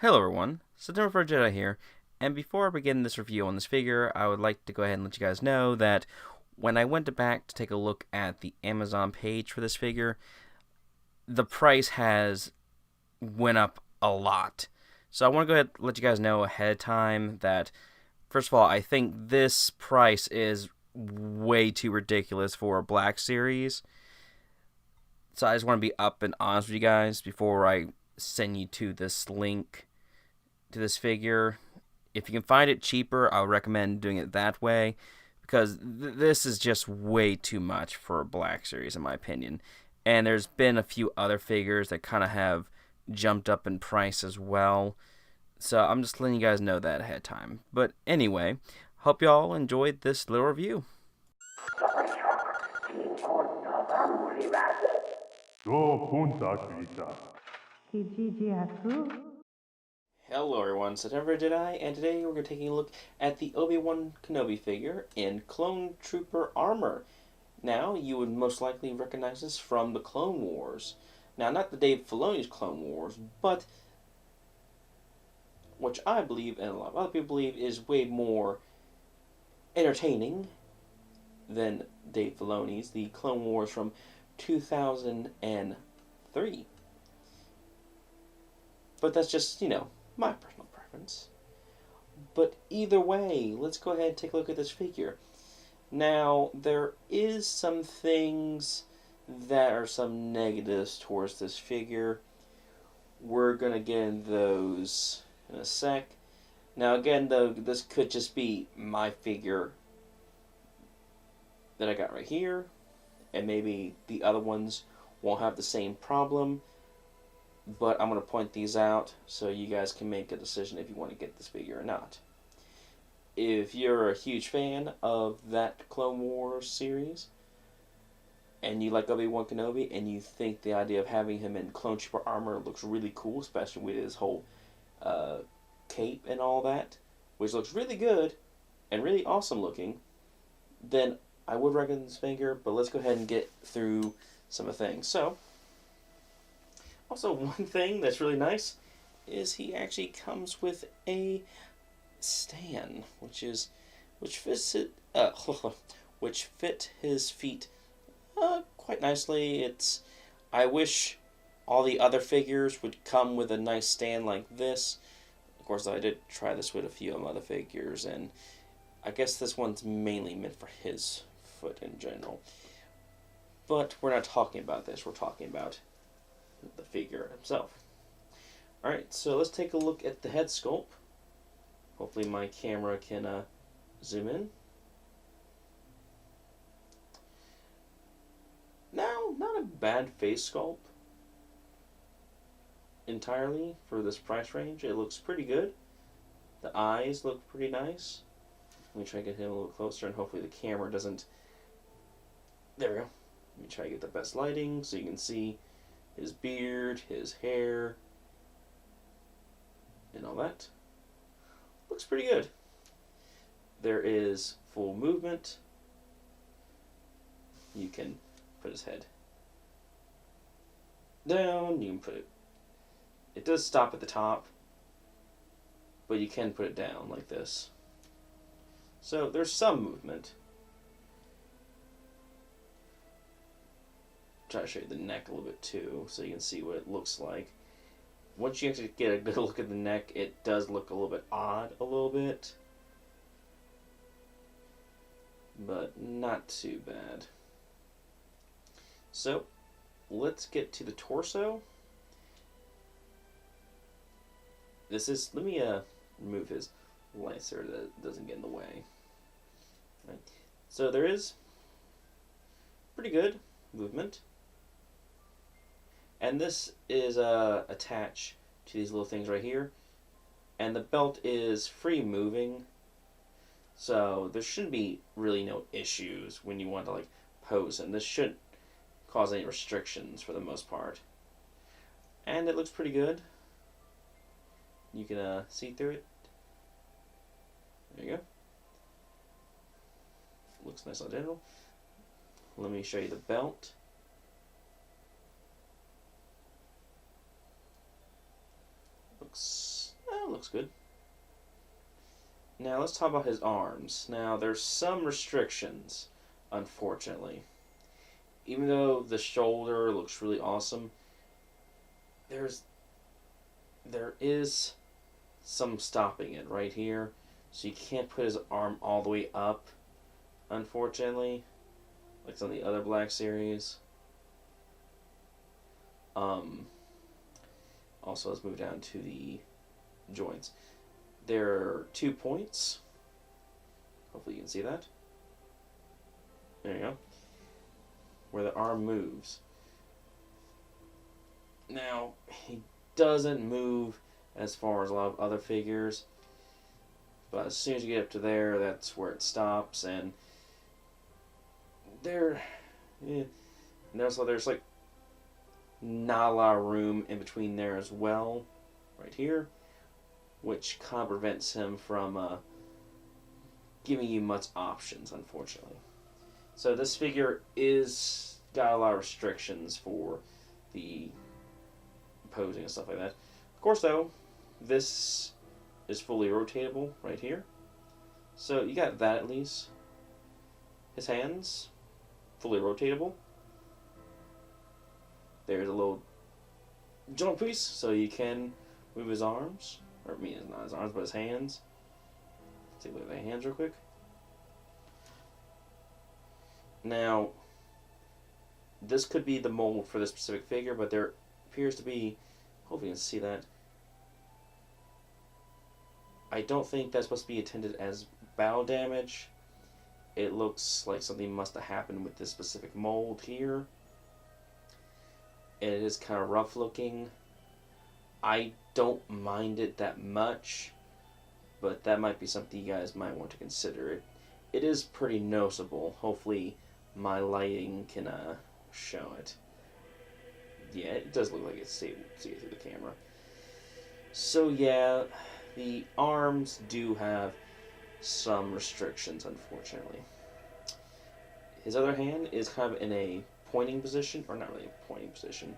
Hello everyone, September for Jedi here, and before I begin this review on this figure, I would like to go ahead and let you guys know that when I went back to take a look at the Amazon page for this figure, the price has went up a lot. So I want to go ahead and let you guys know ahead of time that, first of all, I think this price is way too ridiculous for a Black Series. So I just want to be up and honest with you guys before I send you to this link to this figure. If you can find it cheaper, I would recommend doing it that way, because this is just way too much for a Black Series in my opinion. And there's been a few other figures that kind of have jumped up in price as well. So I'm just letting you guys know that ahead of time. But anyway, hope y'all enjoyed this little review. Hello everyone, September Jedi, and today we're taking a look at the Obi-Wan Kenobi figure in Clone Trooper armor. Now, you would most likely recognize this from the Clone Wars. Now, not the Dave Filoni's Clone Wars, but which I believe, and a lot of other people believe, is way more entertaining than Dave Filoni's, the Clone Wars from 2003. But that's just, my personal preference. But either way, let's go ahead and take a look at this figure. Now, there is some things that are some negatives towards this figure. We're going to get into those in a sec. Now, again, though, this could just be my figure that I got right here, and maybe the other ones won't have the same problem. But I'm going to point these out so you guys can make a decision if you want to get this figure or not. If you're a huge fan of that Clone Wars series, and you like Obi-Wan Kenobi, and you think the idea of having him in Clone Trooper armor looks really cool, especially with his whole cape and all that, which looks really good and really awesome looking, then I would recommend this figure, but let's go ahead and get through some of the things. So, also, one thing that's really nice is he actually comes with a stand, which fits it, which fit his feet quite nicely. I wish all the other figures would come with a nice stand like this. Of course, I did try this with a few of other figures, and I guess this one's mainly meant for his foot in general. But we're not talking about this. We're talking about the figure himself. Alright, so let's take a look at the head sculpt. Hopefully my camera can zoom in. Now, not a bad face sculpt entirely for this price range. It looks pretty good. The eyes look pretty nice. Let me try to get him a little closer, and hopefully the camera doesn't... There we go. Let me try to get the best lighting so you can see his beard, his hair, and all that. Looks pretty good. There is full movement. You can put his head down. You can put it... It does stop at the top, but you can put it down like this. So there's some movement. Try to show you the neck a little bit too, so you can see what it looks like. Once you actually get a good look at the neck, it does look a little bit odd, a little bit, but not too bad. So let's get to the torso. Let me remove his lightsaber so that doesn't get in the way. Right. So there is pretty good movement. And this is attached to these little things right here. And the belt is free moving. So there shouldn't be really no issues when you want to pose him. This shouldn't cause any restrictions for the most part. And it looks pretty good. You can see through it. There you go. Looks nice on general. Let me show you the belt. Looks That looks good. Now let's talk about his arms. Now there's some restrictions, unfortunately. Even though the shoulder looks really awesome, there is some stopping it right here. So you can't put his arm all the way up, unfortunately, like some of the other Black Series. Also, let's move down to the joints. There are 2 points. Hopefully you can see that. There you go. Where the arm moves. Now, he doesn't move as far as a lot of other figures. But as soon as you get up to there, that's where it stops. And there's like not a lot of room in between there as well. Right here. Which kind of prevents him from giving you much options, unfortunately. So this figure is got a lot of restrictions for the posing and stuff like that. Of course, though, this is fully rotatable right here. So you got that at least. His hands, fully rotatable. There's a little jump piece, so you can move his arms. Or, I mean, not his arms, but his hands. Let's take a look at the hands real quick. Now, this could be the mold for this specific figure, but there appears to be, hopefully you can see that. I don't think that's supposed to be intended as bow damage. It looks like something must have happened with this specific mold here. It is kind of rough looking. I don't mind it that much, but that might be something you guys might want to consider. It is pretty noticeable. Hopefully my lighting can show it. Yeah, it does look like it's see it through the camera. So yeah, the arms do have some restrictions, unfortunately. His other hand is kind of in a pointing position, or not really a pointing position.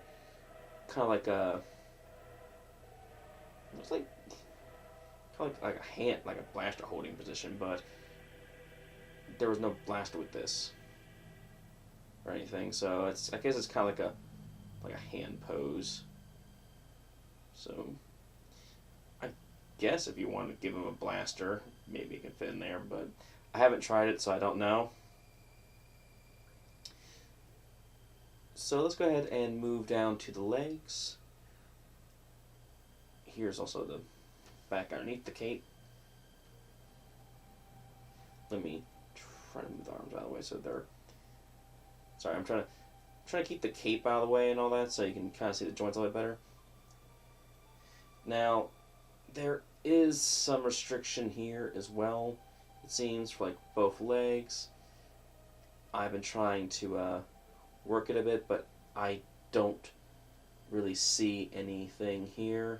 Kind of like a... It's like kind of like a hand, like a blaster holding position, but there was no blaster with this or anything. So it's, I guess it's kind of like a hand pose. So I guess if you want to give him a blaster, maybe it can fit in there, but I haven't tried it, so I don't know. So let's go ahead and move down to the legs. Here's also the back underneath the cape. Let me try to move the arms out of the way so they're... Sorry, I'm trying to keep the cape out of the way and all that so you can kind of see the joints a little bit better. Now, there is some restriction here as well, it seems, for like both legs. I've been trying to work it a bit, but I don't really see anything here.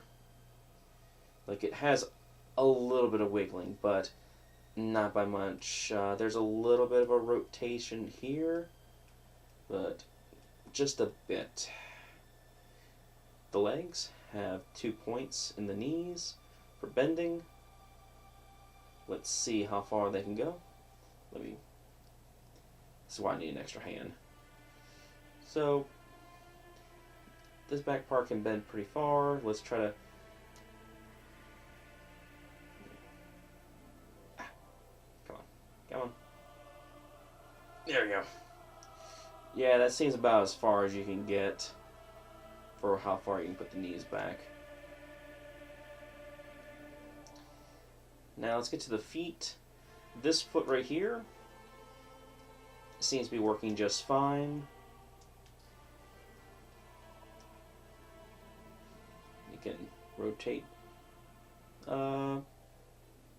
Like, it has a little bit of wiggling, but not by much. There's a little bit of a rotation here, but just a bit. The legs have 2 points in the knees for bending. Let's see how far they can go. This is why I need an extra hand. So, this back part can bend pretty far. Let's try to... Come on. There we go. Yeah, that seems about as far as you can get for how far you can put the knees back. Now let's get to the feet. This foot right here seems to be working just fine. You can rotate a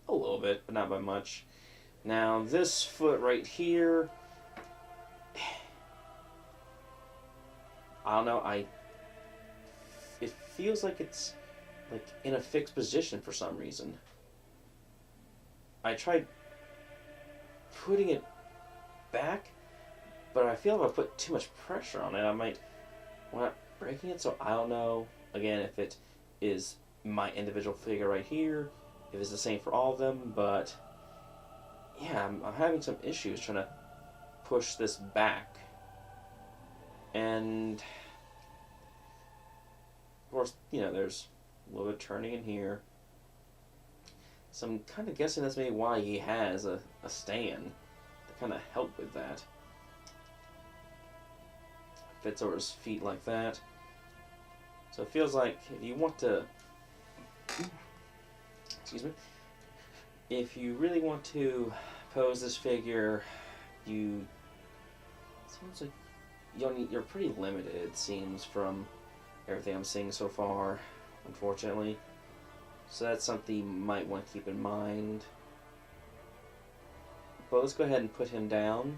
little bit, but not by much. Now this foot right here, I don't know, it feels like it's like in a fixed position for some reason. I tried putting it back, but I feel if I put too much pressure on it, I might wind up breaking it, so I don't know, again, if it is my individual figure right here, if it's the same for all of them, but yeah, I'm having some issues trying to push this back. And of course, you know, there's a little bit of turning in here. So I'm kind of guessing that's maybe why he has a stand to kind of help with that. Fits over his feet like that. So it feels like if you want to, excuse me, if you really want to pose this figure, seems like you're pretty limited, it seems, from everything I'm seeing so far, unfortunately. So that's something you might want to keep in mind. But let's go ahead and put him down.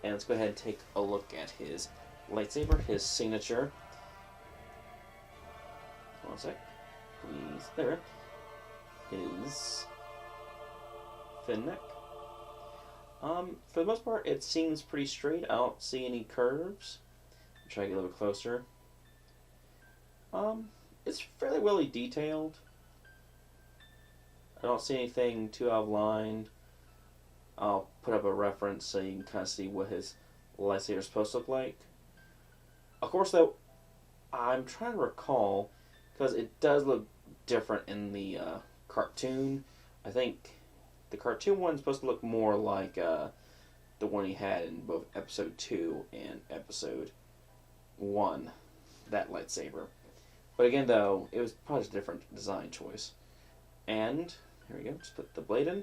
And let's go ahead and take a look at his lightsaber, his signature. One sec, please. There. His fin neck. For the most part, it seems pretty straight. I don't see any curves. I'll try to get a little bit closer. It's fairly well detailed. I don't see anything too out of line. I'll put up a reference so you can kind of see what his lightsaber is supposed to look like. Of course, though, I'm trying to recall, because it does look different in the cartoon. I think the cartoon one's supposed to look more like the one he had in both Episode 2 and Episode 1, that lightsaber. But again, though, it was probably just a different design choice. And, here we go, just put the blade in.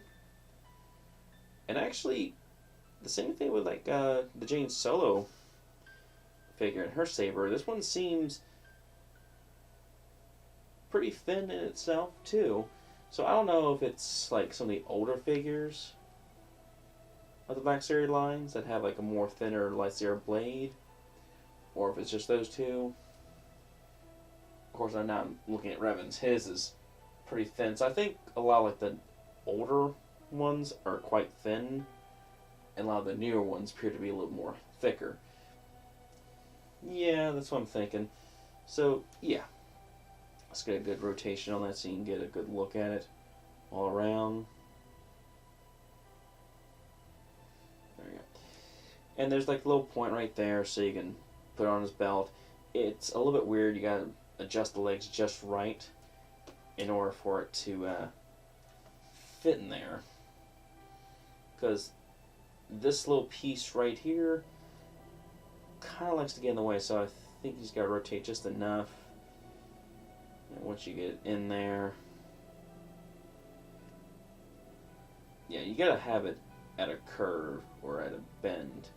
And actually, the same thing with like the Jane Solo figure and her saber. This one seems pretty thin in itself, too. So I don't know if it's like some of the older figures of the Black Series lines that have like a more thinner lightsaber blade, or if it's just those two. Of course, I'm not looking at Revan's. His is pretty thin. So I think a lot of like the older ones are quite thin, and a lot of the newer ones appear to be a little more thicker. Yeah, that's what I'm thinking. So, yeah. Let's get a good rotation on that so you can get a good look at it all around. There we go. And there's like a little point right there so you can put it on his belt. It's a little bit weird. You gotta adjust the legs just right in order for it to fit in there. Because this little piece right here kind of likes to get in the way, so I think you just got to rotate just enough. And once you get it in there, yeah, you got to have it at a curve or at a bend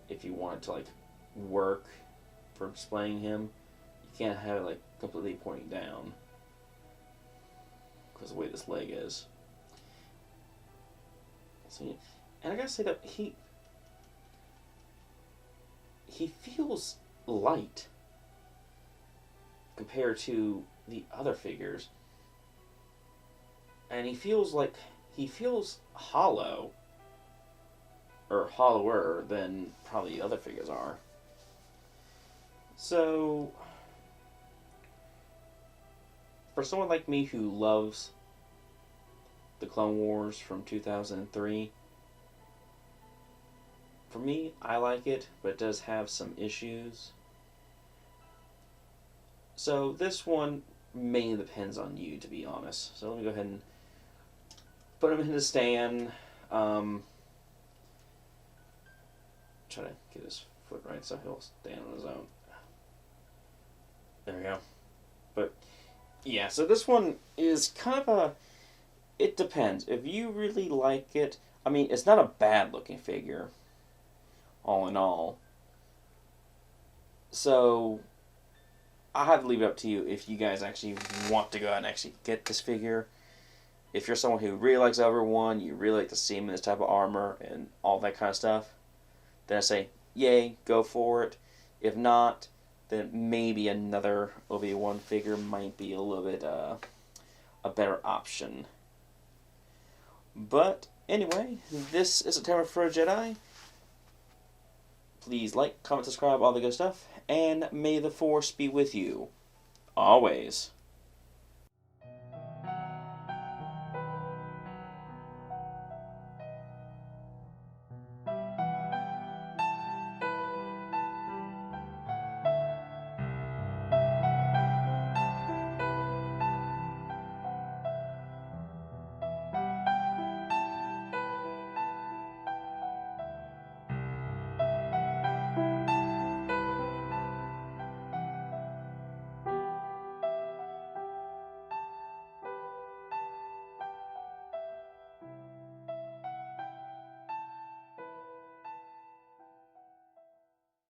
if you want it to like work for displaying him. You can't have it like completely pointing down because of the way this leg is. So, and I gotta say that he feels light compared to the other figures, and he feels hollow, or hollower than probably the other figures are. So for someone like me who loves the Clone Wars from 2003, for me, I like it, but it does have some issues. So this one mainly depends on you, to be honest. So let me go ahead and put him in the stand. Try to get his foot right so he'll stand on his own. There we go. But yeah, so this one is kind of a... It depends. If you really like it, I mean, it's not a bad looking figure, all in all. So I have to leave it up to you if you guys actually want to go out and actually get this figure. If you're someone who really likes Obi-Wan, you really like to see him in this type of armor and all that kind of stuff, then I say, yay, go for it. If not, then maybe another Obi-Wan figure might be a little bit a better option. But anyway, this is a Timer for a Jedi. Please like, comment, subscribe, all the good stuff, and may the Force be with you always.